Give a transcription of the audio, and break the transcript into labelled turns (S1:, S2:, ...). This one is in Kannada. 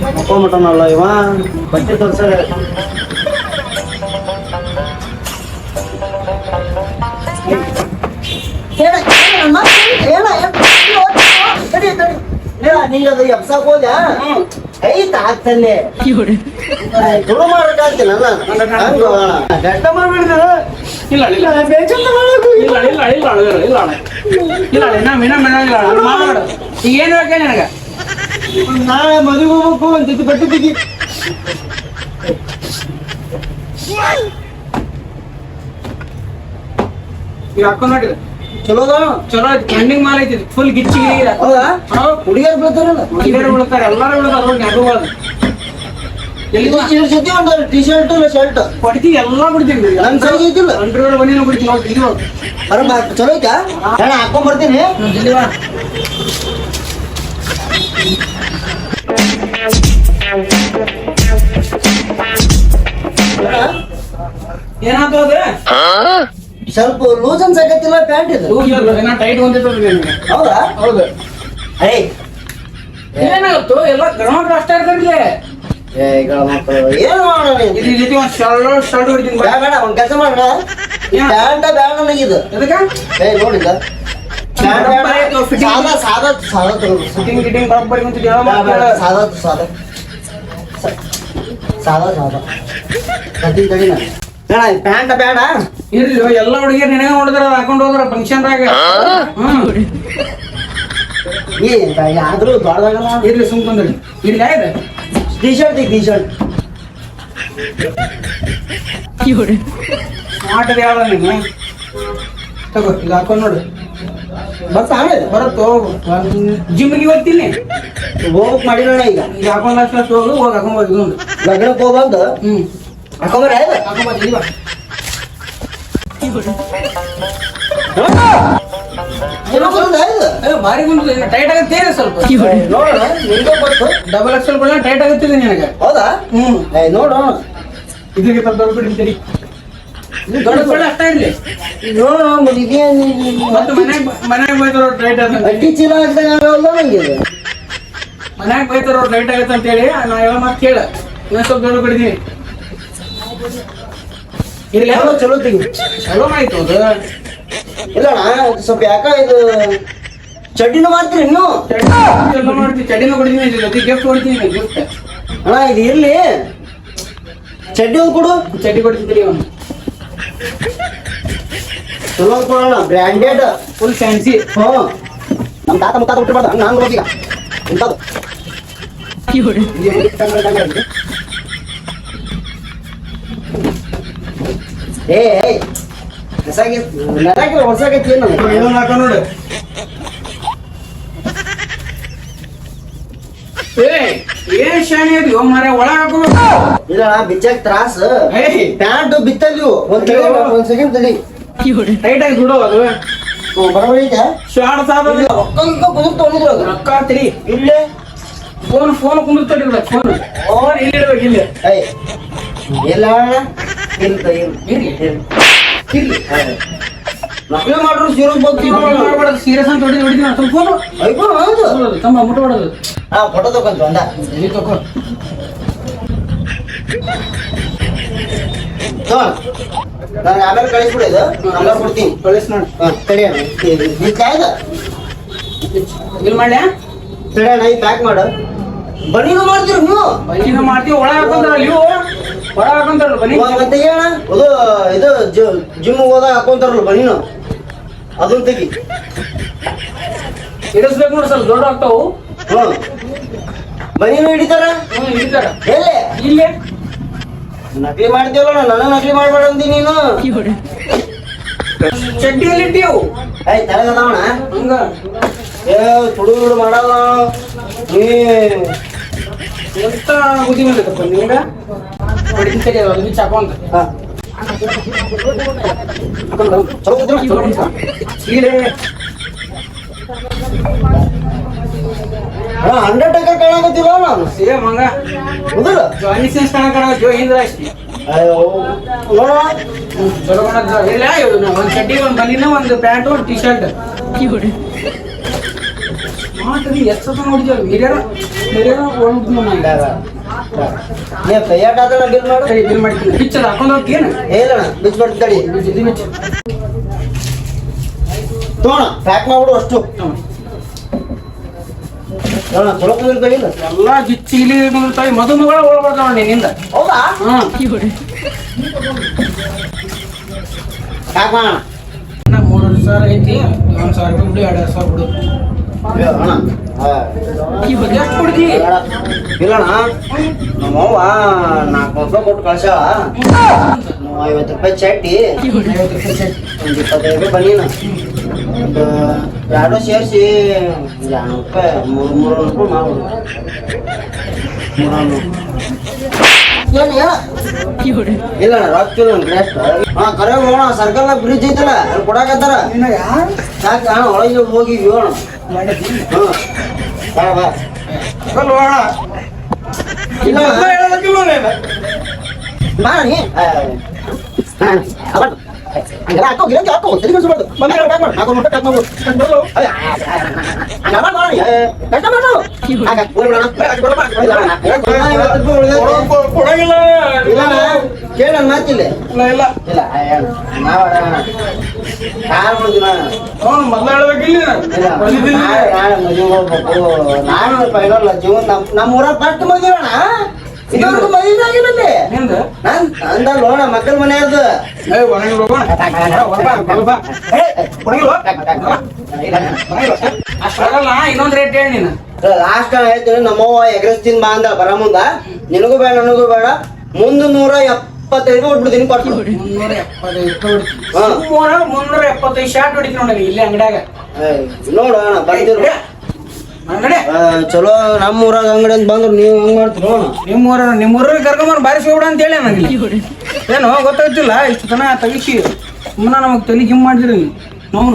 S1: ಮಕ್ಕಳ್ಮಟನಲ್ಲ ಇವ ಬಟ್ಟೆ ತೋರ್ಸ ನಿಂಗದು ಎಬ್ಸಕ್ ಹೋದ ಐತ ಆಗ್ತಲ್ಲೇ ತುಳು ಮಾಡಕ್ಕಾಗ್ತೀನಲ್ಲ ಗಡ್ಡ ಮಾಡ್ಬಿಡಿದ
S2: ಇಲ್ಲ ಇಲ್ಲ ಇಲ್ಲ ಇಲ್ಲ ಇಲ್ಲ ಇಲ್ಲ ಇಲ್ಲ ಮಾಡ ಈಗ ಏನು ಬೇಕು ನನಗ
S1: ನಾಳೆ ಮದುವೆ ಹೋಗ್ಬೇಕು ಅಂತ ಬಟ್ಟೆ ತೆಗಿ
S2: ಈಗ ಹಾಕೊಂಡ್ ನೋಡಿದ
S1: ಚಲೋದ
S2: ಚಲೋ ಐತಿ ಟ್ರೆಂಡಿಂಗ್ ಮಾಲ್ ಐತಿ ಫುಲ್ ಗಿಚ್ಚಿ
S1: ಹೌದಾ ಹುಡುಗಿಯರು ಬೀಳ್ತಾರಲ್ಲ
S2: ಹುಡುಗಿಯರು ಬೀಳ್ತಾರೆ ಎಲ್ಲಾರು ಬೀಳ್ತಾರ ನೆಗಬಾರ್ದು
S1: ಜೊತೆ ಒಂದು ಟಿ ಶರ್ಟ್ ಶರ್ಟ್
S2: ಕೊಡ್ತೀವಿ ಎಲ್ಲಾ ಬಿಡ್ತೀವಿ
S1: ನನ್ ಸೈಜ್ ಐತಿಲ್ಲ
S2: ಅಂಡ್ರೋಡ್ ಬನ್ನಿ ಬಿಡ್ತೀವಿ ನೋಡಿ ಇದು
S1: ಚಲೋ ಐತಾ ನಾನು ಹಾಕೊಂಡ್ ಬರ್ತೀನಿ
S2: ಏನಾಯ್ತು ಅದ
S1: ಸ್ವಲ್ಪ ಲೂಸ್ ಅನ್ಸಕತ್ತಿಲ್ಲ ಪ್ಯಾಂಟ್ ಇದು
S2: ಟೈಟ್ ಹೊಂದಿರ್ತದೆ
S1: ಹೌದಾ
S2: ಹೌದು
S1: ಏಯ್
S2: ಏನಾಗುತ್ತೋ ಎಲ್ಲ ಗಣಮಕ್ಳು ಅಷ್ಟೇ ಇರ್ತಾರಿಲ್ಲ
S1: ಮಕ್ಕಳು ಏನು ಮಾಡೋಣ
S2: ಇದ್ರ ಜೊತೆ ಒಂದ್ ಶರ್ಟ್ ಹೊಡಿತೀನಿ
S1: ಬೇಡ ಬೇಡ ಒಂದ್ ಕೆಲಸ ಮಾಡೋಣ ಪ್ಯಾಂಟ ಬೇಡ ನನಗಿದು
S2: ಅದಕ್ಕ
S1: ಏ ನೋಡಿದ ಸಾದಾ ಸಾದಾ ಸಾದಾ ತಗೋಬೇಕು
S2: ಫಿಟ್ಟಿಂಗ್ ಗಿಟ್ಟಿಂಗ್ ಬರೋಬ್ಬರಿ ಕುಂತಿದ್ಯ
S1: ಸಾದಾ ಸಾದಾ ಸಾದಾ ಸಾದಾ ಕಟ್ಟಿಂಗ್ ತಡಿನ ಬೇಡ ಪ್ಯಾಂಟ ಬೇಡ
S2: ಇರ್ಲಿ ಎಲ್ಲ ಹುಡುಗಿಯರ್ ನಿನಗ ನೋಡಿದ್ರ ಹಾಕೊಂಡ್ ಹೋದ್ರ ಫಂಕ್ಷನ್ದಾಗ
S1: ಆದ್ರೂ ದೊಡ್ಡದಾಗಲ್ಲ
S2: ಇರ್ಲಿ ಸುಮ್ ಕುಂದ್ರಿ ಇರ್ಲಿ ಆಯ್ತು
S1: T shirt T shirt
S2: smart ಅದ ಯಾವ ನೀನು ತಗೋ ಇದು ಹಾಕೊಂಡ್ ನೋಡು
S1: ಬಸ್ ಆಮೇಲೆ
S2: ಬರತ್ತೋ ಜಿಮ್ಗೆ ಗೊತ್ತಿಲ್ಲ
S1: ಹೋಗ್ಬೇಕು ಮಾಡಿರೋಣ ಈಗ
S2: ಈಗ ಹಾಕೊಂಡ್ ಅಷ್ಟು ಹೋಗು ಹೋಗಿ ಹಾಕೊಂಬೋದು ಇದೊಂದು
S1: ಲಗ್ನಕ್ಕೆ ಹೋಗ್ಬಂದು ಹಾಕೊಂಬರ
S2: ಹಾಕೊಂಬೋದು ಇಲ್ವಾ ಭಾರಿ ಕುಂತ ಟೈಟ್ ಆಗುತ್ತೆ ಸ್ವಲ್ಪ
S1: ನೋಡೋಣ ನಿಂಗೆ ಗೊತ್ತು
S2: ಡಬಲ್ ಎಕ್ಸೆಲ್ ಕೂಡ ಟೈಟ್ ಆಗುತ್ತಿದೆ ನಿನಗೆ
S1: ಹೌದಾ ನೋಡೋಣ
S2: ಇದ್ರಿಗೆ ಸ್ವಲ್ಪ ದೊಡ್ಡ ಬಿಡ್ತೀರಿ ದೊಡ್ಡ ಸೊಳ್ಳೆ ಅಷ್ಟ ಇರ್ಲಿ
S1: ನೋಡೋಣ
S2: ಮತ್ತೆ ಮನ್ಯಾಗ ಬೈತಾರೋ ಟೈಟ್ ಆಗುತ್ತೆ
S1: ಅಡ್ಡಿ ಚೀಲ ಹಾಕ್ದಂಗ ನಂಗೆ ಇದು
S2: ಮನ್ಯಾಗ ಬೈತಾರೋ ಟೈಟ್ ಆಗುತ್ತೆ ಅಂತ ಹೇಳಿ ನಾ ಯಾವ ಮಾತು ಕೇಳ ಇನ್ನೊಂದು ಸ್ವಲ್ಪ ದೊಡ್ಡ ಬಿಡ್ತೀನಿ ಇರ್ಲಿ
S1: ಚಲೋ ತೆಗಿ
S2: ಚಲೋ ಆಯ್ತು ಅದು
S1: ಇಲ್ಲ ಅಣ್ಣ ಸ್ವಲ್ಪ ಯಾಕ ಇದು ಚಡ್ಡಿನೂ ಮಾಡ್ತೀರಿ ನೀವು
S2: ಎಲ್ಲ ಮಾಡ್ತೀವಿ ಚಡಿನೂ ಕೊಡ್ತೀನಿ ಜೊತೆ ಗಿಫ್ಟ್ ಕೊಡ್ತೀನಿ ಗಿಫ್ಟ್
S1: ಅಣ್ಣ ಇದು ಇರ್ಲಿ ಚಡ್ಡಿ ಒಂದು ಕೊಡು
S2: ಚಡ್ಡಿ ಕೊಡ್ತಿದ್ರಿ ಅವನು
S1: ಚಲೋ ಒಂದು ಕೊಡೋಣ ಬ್ರ್ಯಾಂಡೆಡ್
S2: ಫುಲ್ ಫ್ಯಾನ್ಸಿ
S1: ಹ್ಞೂ ನಮ್ಮ ತಾತ ಮುತ್ತಾತ ಬಿಟ್ಟಿರ್ಬಾರ್ದು ಹಂಗೆ ನಾನು ಈಗ ಇಂಥದ್ದು ಏ ಹೊಸಾಗಿ ನೆಲಾಕಿಲ್ಲ ಹೊಸಾಗೈತಿ ಏನು
S2: ಇದನ್ನ ಹಾಕ ನೋಡು ಏನ್ ಶಾಣಿ ಅದು ಮರ ಒಳ ಹಾಕೋಬೇಕು
S1: ಇಲ್ಲ ಬಿಚ್ಚಾಕ ತ್ರಾಸ
S2: ಏಯ್
S1: ಪ್ಯಾಂಟ್ ಬಿತ್ತಲ್ಲಿ ಒಂದ್ ಸೆಕೆಂಡ್ ತಡಿ
S2: ಟೈಟ್ ಆಗಿ ಬಿಡು ಅದು
S1: ಬರೋಬರಿ ಐತೆ
S2: ಶಾರ್ಟ್ ಸಾಧ
S1: ರೊಕ್ಕ ಕುದುರ್ ತೊಗೊಂಡಿದ್ರು ಅದು
S2: ರೊಕ್ಕ ತಿರಿ
S1: ಇಲ್ಲೇ
S2: ಫೋನ್ ಕುಂದಿರ್ತಾಡಿರ್ಬೇಕು ಫೋನ್ ಇಲ್ಲಿ ಇಡ್ಬೇಕು ಇಲ್ಲಿ
S1: ಏಯ್ ಇಲ್ಲ ಇರ್ಲಿ
S2: ಇರ್ಲಿ
S1: ನಕಲಿ ಮಾಡ್ರು ಸೀರೋಸ್ ಬರ್ತೀವಿ
S2: ಮಾಡ್ಬಾರ್ದು ಸೀರಿಯಸ್ ಅಂತ ಹೊಡಿತೀನಿ ಸ್ವಲ್ಪ ಫೋನು
S1: ಅಯ್ಯೋ ಹೌದು
S2: ತಮ್ಮ ಮುಟ್ಟ ಹೊಡೋದು
S1: ಫೋಟೋ ತಗೊಂತ ಒಂದ
S2: ಎಲ್ಲಿ ತಗೋ
S1: ನಾನು ಆಮೇಲೆ ಕಳಿಸ್ಬಿಡು ಇದು ನಂಬರ್ ಕೊಡ್ತೀನಿ
S2: ಕಳಿಸ್ ನೋಡಿ
S1: ತಡಿಯೋಣ
S2: ಇಲ್ಲಿ ಮಾಡ್ಯಾ
S1: ತಡಿಯೋಣ ಈ ಪ್ಯಾಕ್ ಮಾಡು ಬನ್ನಿನೂ ಮಾಡ್ತೀರಿ ನೀವು
S2: ಬನ್ನಿನ ಮಾಡ್ತೀವಿ ಒಳ ಹಾಕೊಂತಾರ ನೀವು ಒಳ ಹಾಕೊಂತಾರಲ್ಲ ಬನ್ನಿ
S1: ಮತ್ತೆ ಹೇಳ ಇದು ಜಿಮ್ ಹೋದಾಗ ಹಾಕೊಂತಾರಲ್ಲ ಬನ್ನಿನು ಅದನ್ನ ತೆಗಿ
S2: ಇಡಿಸ್ಬೇಕು ನೋಡಿ ಸ್ವಲ್ಪ ದೊಡ್ಡ ಆಗ್ತಾವು
S1: ಹ್ಞೂ ಬನ್ನಿನು ಹಿಡಿತಾರ
S2: ಹಿಡಿತಾರ
S1: ಎಲ್ಲೇ
S2: ಇಲ್ಲೇ
S1: ನಕಲಿ ಮಾಡ್ತೀವಲ್ಲ ನನ್ನ ನಕಲಿ ಮಾಡ್ಬೇಡ ಅಂದಿ ನೀನು
S2: ಚಡ್ಡಿಯಲ್ಲಿ ಇಟ್ಟಿವು
S1: ಆಯ್ತು ತಲೆಗದವಣ
S2: ಹಂಗ
S1: ಏ ತುಡು ಮಾಡಲ್ಲ ನೀ
S2: ಎಂತ ಬುದ್ಧಿ ಬಂದೈತಪ್ಪ ನಿಮ್ಗ ಹೊಡಿತೀನಿ ಸರಿ ಅದು ಬಿಚ್ಚ ಹಾಕೊಂತ
S1: ಚಲೋ ಕೂತ್ರು
S2: ಸೀರೆ
S1: ಅಂಡರ್ಟೇಕರ್ ಕಾಣಕತ್ತಿಲ್ಲ ನಾನು
S2: ಸೇಮ್ ಹಂಗ
S1: ಹೌದಲ್ಲ
S2: ಜಾನಿ ಸಿನ್ಸ್ ಕಣ ಜೋ ಹಿಂದ್ರ ಅಷ್ಟೇ
S1: ಅಯ್ಯೋ ನೋಡ
S2: ಚಲೋ ಕಾಣತ್ತ ಇಲ್ಲ ಒಂದು ಚಡ್ಡಿ ಒಂದು ಬನಿನ ಒಂದು ಪ್ಯಾಂಟು ಒಂದು ಟಿ ಶರ್ಟ್ ಮಾತ್ರಿ ಎಷ್ಟು ಸತ ನೋಡಿದ್ವಿ ಹಿರಿಯರ ಒಂದು
S1: ನೀ ಕೈಯಾಟ ಆದಣ ಬಿಲ್ ಮಾಡು
S2: ಬಿಲ್ ಮಾಡ್ತೀನಿ ಬಿಚ್ಚದ ಹಾಕೊಂಡು ಹೋಗ್ತೀನಿ
S1: ಹೇಳಣ ಬಿಚ್ ಬರ್ತಿದ್ದಾಡಿ
S2: ಬಿಚ್ಚ
S1: ತೋಣ ಪ್ಯಾಕ್ ಮಾಡ್ಬಿಡು ಅಷ್ಟು ಹೇಳಣ ಚಲೋ ಕುಂದಿರ್ತಾವಿಲ್ಲ
S2: ಎಲ್ಲ ಗಿಚ್ಚಿಲಿ ತಾಯಿ ಮದುಮಗಳ ಒಳಬರ್ತಾವ ನಿನ್ನಿಂದ
S1: ಹೌದಾ
S2: ಹಾಂ
S1: ಪ್ಯಾಕ್ ಮಾಡೋಣ
S2: 3000 ಐತಿ 1000 ರೂಪಾಯಿ ಬಿಡು 2000 ಬಿಡು
S1: ಅಣ್ಣ
S2: ಎಷ್ಟು ಕೊಡ್ತಿ
S1: ಇಲ್ಲಣ್ಣ ನಮ್ಮವ್ವ 400 ಕೊಟ್ಟು ಕಳ್ಸ್ಯಾಳ 50 ರೂಪಾಯಿ ಚಟ್ಟಿ 25 ರೂಪಾಯಿ ಬನೀನ ಒಂದು ಎರಡು ಸೇರಿಸಿ 200 ರೂಪಾಯಿ 300 ರೂಪಾಯಿ ಮಾಡ್ಬೋದು 300 ಇಲ್ಲಣ್ಣ ರೊಕ್ಕ ಇಲ್ಲ ಎಷ್ಟು ಕರೆ ಹೋಗೋಣ ಸರ್ಕಲ್ ಬ್ರಿಡ್ಜ್ ಐತಲ್ಲ ಅಲ್ಲಿ ಕೊಡಾಕತ್ತಾರ ಸಾಕು ಅಣ್ಣ ಒಳಗೆ ಹೋಗಿದ್ವಿ ಅಣ್ಣ ಹ್ಞೂ ಬಾ ಇಲ್ಲ ಬಾ ನೀ ಹಾಕೋ ಗಿಡಕ್ಕೆ ಹಾಕೋ ಸರಿ ಕಳಿಸ್ಬಾರ್ದು ಹಾಕೋ ಮುಟ್ಟ ಕಟ್ ಮಾಡ್ಬೋದು ಕೇಳ ಮಾತಿಲ್ಲ
S2: ಇಲ್ಲ
S1: ಇಲ್ಲ ಕಾರ್ ಮಾಡ್ತೀನ
S2: ಮೊದ್ಲು ಹೇಳ್ಬೇಕಿಲ್ಲ
S1: ನಾನು ಪೈಲಲ್ಲ ಜೀವನ ನಮ್ಮ ಊರ ಫಸ್ಟ್ ಮದುವೆಣ್ಣ ಇದುವರೆಗೂ ಮದುವೆ ಆಗಿಲ್ಲಲ್ಲಿ
S2: ನಿಂದ
S1: ಅಂದಲ್ಲ ನೋಡ ಮಕ್ಕಳ ಮನೆಯದು
S2: ಅಷ್ಟಾಗಲ್ಲ ಇನ್ನೊಂದು ರೇಟ್ ಹೇಳಿ ನೀನು
S1: ಲಾಸ್ಟ್ ಹೇಳ್ತೀನಿ ನಮ್ಮವ್ವ ಎಗ್ರೆಸ್ ತಿಂದ್ ಬಾ ಅಂದ ಬರ ಮುಂದ ನಿನಗೂ ಬೇಡ ನನಗೂ ಬೇಡ ಮುಂದೆ 175 ಕೊಟ್ಬಿಡ್ತೀನಿ ಕೊಟ್ಟು
S2: 375 ಶಾರ್ಟ್ ಹೊಡಿತೀನಿ ನೋಡಿ ಇಲ್ಲಿ ಅಂಗಡ್ಯಾಗ
S1: ನೋಡು ಅಣ್ಣ ಬಂದಿರು ಚಲೋ ನಮ್ಮ ಊರಾಗ ಅಂಗಡಿ ಅಂತ ಬಂದ್ರು ನೀವು ಹೆಂಗ್ ಮಾಡ್ತೀರಿ
S2: ನಿಮ್ಮೂರಿಗೆ ಕರ್ಕೊಂಬರ್ ಬಾರಿಸಿ ಹೋಗ್ಬಿಡ ಅಂತ ಹೇಳಿ ನನಗೆ ಏನು ಗೊತ್ತಾಗ್ತಿಲ್ಲ ಇಷ್ಟು ತನ ತೆಗಿಸಿ ಸುಮ್ಮನೆ ನಮಗೆ ತಲೆ ಗಿಮ್ ಮಾಡಿದ್ರಿ ನಾವು